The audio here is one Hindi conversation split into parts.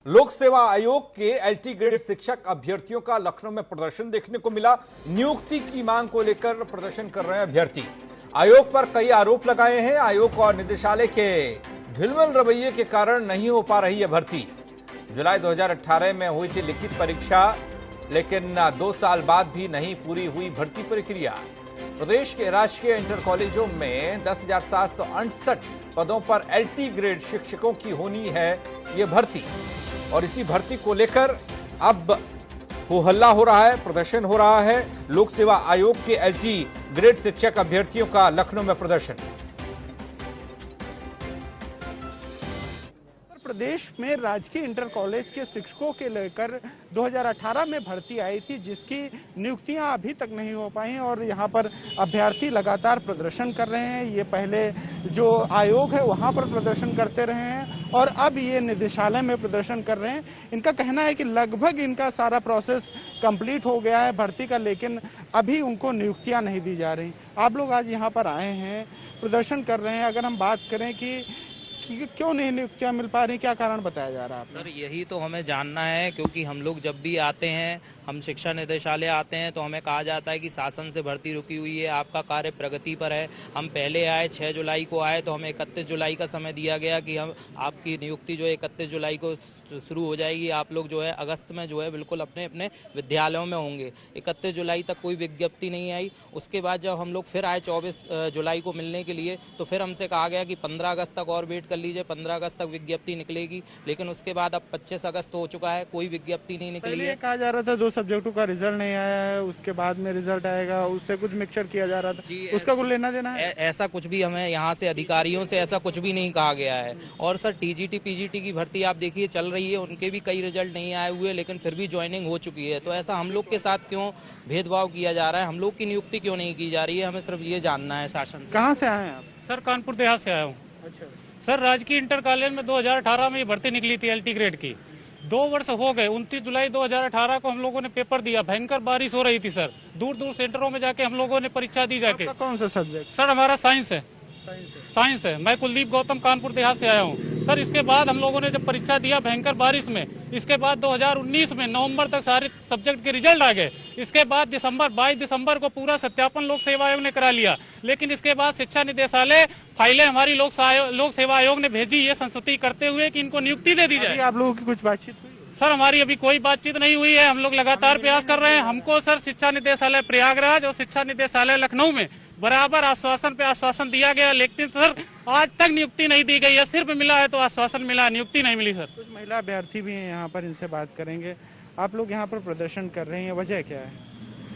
लोक सेवा आयोग के एलटी ग्रेड शिक्षक अभ्यर्थियों का लखनऊ में प्रदर्शन देखने को मिला। नियुक्ति की मांग को लेकर प्रदर्शन कर रहे हैं अभ्यर्थी। आयोग पर कई आरोप लगाए हैं। आयोग और निदेशालय के ढिलमिल रवैये के कारण नहीं हो पा रही है भर्ती। जुलाई 2018 में हुई थी लिखित परीक्षा, लेकिन 2 साल बाद भी नहीं पूरी हुई भर्ती प्रक्रिया। प्रदेश के राजकीय इंटर कॉलेजों में 10,768 पदों पर एलटी ग्रेड शिक्षकों की होनी है ये भर्ती, और इसी भर्ती को लेकर अब हो हल्ला हो रहा है, प्रदर्शन हो रहा है। लोक सेवा आयोग के एलटी ग्रेड शिक्षक अभ्यर्थियों का लखनऊ में प्रदर्शन। प्रदेश में राजकीय इंटर कॉलेज के शिक्षकों के लेकर 2018 में भर्ती आई थी, जिसकी नियुक्तियां अभी तक नहीं हो पाई और यहां पर अभ्यर्थी लगातार प्रदर्शन कर रहे हैं। ये पहले जो आयोग है वहां पर प्रदर्शन करते रहे हैं और अब ये निदेशालय में प्रदर्शन कर रहे हैं। इनका कहना है कि लगभग इनका सारा प्रोसेस कंप्लीट हो गया है भर्ती का, लेकिन अभी उनको नियुक्तियां नहीं दी जा रही। आप लोग आज यहाँ पर आए हैं, प्रदर्शन कर रहे हैं। अगर हम बात करें कि क्यों नहीं नियुक्तियां मिल पा रही, क्या कारण बताया जा रहा है? सर यही तो हमें जानना है, क्योंकि हम लोग जब भी आते हैं, हम शिक्षा निदेशालय आते हैं तो हमें कहा जाता है कि शासन से भर्ती रुकी हुई है, आपका कार्य प्रगति पर है। हम पहले आए 6 जुलाई को आए तो हमें 31 जुलाई का समय दिया गया कि हम आपकी नियुक्ति जो है 31 जुलाई को शुरू हो जाएगी। आप लोग जो है अगस्त में जो है बिल्कुल अपने अपने विद्यालयों में होंगे। 31 जुलाई तक कोई विज्ञप्ति नहीं आई। उसके बाद जब हम लोग फिर आए 24 जुलाई को मिलने के लिए तो फिर हमसे कहा गया कि 15 अगस्त तक और वेट कर लीजिए, 15 अगस्त तक विज्ञप्ति निकलेगी। लेकिन उसके बाद अब 25 अगस्त हो चुका है, कोई विज्ञप्ति नहीं निकली है। कहा जा रहा था 2 सब्जेक्टों का रिजल्ट नहीं आया है, उसके बाद में रिजल्ट आएगा, उससे कुछ मिक्सचर किया जा रहा था, उसका कुछ लेना देना है? ऐसा कुछ भी हमें यहाँ से अधिकारियों से ऐसा कुछ भी नहीं कहा गया है। और सर टीजीटी पीजीटी की भर्ती आप देखिए चल रही है, उनके भी कई रिजल्ट नहीं आए हुए, लेकिन फिर भी ज्वाइनिंग हो चुकी है। तो ऐसा हम लोग के साथ क्यों भेदभाव किया जा रहा है, हम लोग की नियुक्ति क्यों नहीं की जा रही है, हमें सिर्फ ये जानना है शासन से। कहाँ से आए हैं आप? सर कानपुर देहात से आया हूँ। अच्छा सर राजकीय इंटर कॉलेज में 2018 में ये भर्ती निकली थी एलटी ग्रेड की। 2 वर्ष हो गए। 29 जुलाई 2018 को हम लोगों ने पेपर दिया। भयंकर बारिश हो रही थी सर, दूर दूर सेंटरों में जाके हम लोगों ने परीक्षा दी जाके। कौन सा सब्जेक्ट? सर हमारा साइंस है। साइंस है। मैं कुलदीप गौतम कानपुर देहात से आया हूँ। सर इसके बाद हम लोगों ने जब परीक्षा दिया भयंकर बारिश में, इसके बाद 2019 में नवंबर तक सारे सब्जेक्ट के रिजल्ट आ गए। इसके बाद 22 दिसंबर को पूरा सत्यापन लोक सेवा आयोग ने करा लिया। लेकिन इसके बाद शिक्षा निदेशालय फाइलें हमारी लोक सेवा आयोग ने भेजी ये संस्तुति करते हुए कि इनको नियुक्ति दे दी जाए। आप लोगों की कुछ बातचीत हुई? सर हमारी अभी कोई बातचीत नहीं हुई है। हम लोग लगातार प्रयास कर रहे हैं। हमको सर शिक्षा निदेशालय प्रयागराज और शिक्षा निदेशालय लखनऊ में बराबर आश्वासन पे आश्वासन दिया गया, लेकिन सर आज तक नियुक्ति नहीं दी गई है। सिर्फ मिला है तो आश्वासन मिला, नियुक्ति नहीं मिली। सर कुछ महिला अभ्यर्थी भी हैं यहाँ पर, इनसे बात करेंगे। आप लोग यहाँ पर प्रदर्शन कर रहे हैं, वजह क्या है?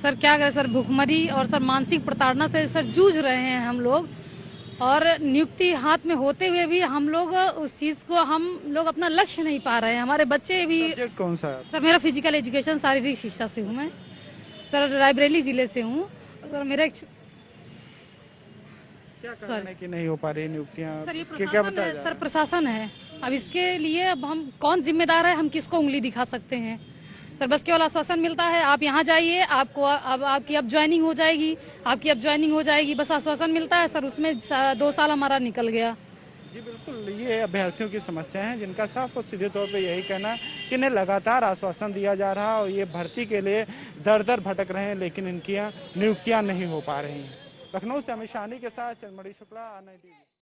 सर क्या करें सर, भुखमरी और सर मानसिक प्रताड़ना से सर जूझ रहे हैं हम लोग, और नियुक्ति हाथ में होते हुए भी हम लोग उस चीज को हम लोग अपना लक्ष्य नहीं पा रहे हैं। हमारे बच्चे भी। सब्जेक्ट कौन सा है? सर मेरा फिजिकल एजुकेशन, शारीरिक शिक्षा से हूँ मैं सर, रायबरेली जिले से हूँ सर। मेरा क्या कारण है कि नहीं हो पा रही नियुक्तियां? सर ये क्या प्रशासन है सर, प्रशासन है। अब इसके लिए अब हम कौन जिम्मेदार है, हम किसको उंगली दिखा सकते हैं? सर बस केवल आश्वासन मिलता है, आप यहाँ जाइए, आपको अब आपकी अब ज्वाइनिंग हो जाएगी, आपकी अब ज्वाइनिंग हो जाएगी, बस आश्वासन मिलता है सर। उसमें 2 साल हमारा निकल गया। जी बिल्कुल, ये अभ्यर्थियों की समस्या है, जिनका साफ और सीधे तौर पे यही कहना है कि इन्हें लगातार आश्वासन दिया जा रहा है और ये भर्ती के लिए दर दर भटक रहे हैं, लेकिन इनकी नियुक्तियां नहीं हो पा रही हैं। लखनऊ से अमित शानी के साथ चंद्रमणि शुक्ला, आनंद टीवी।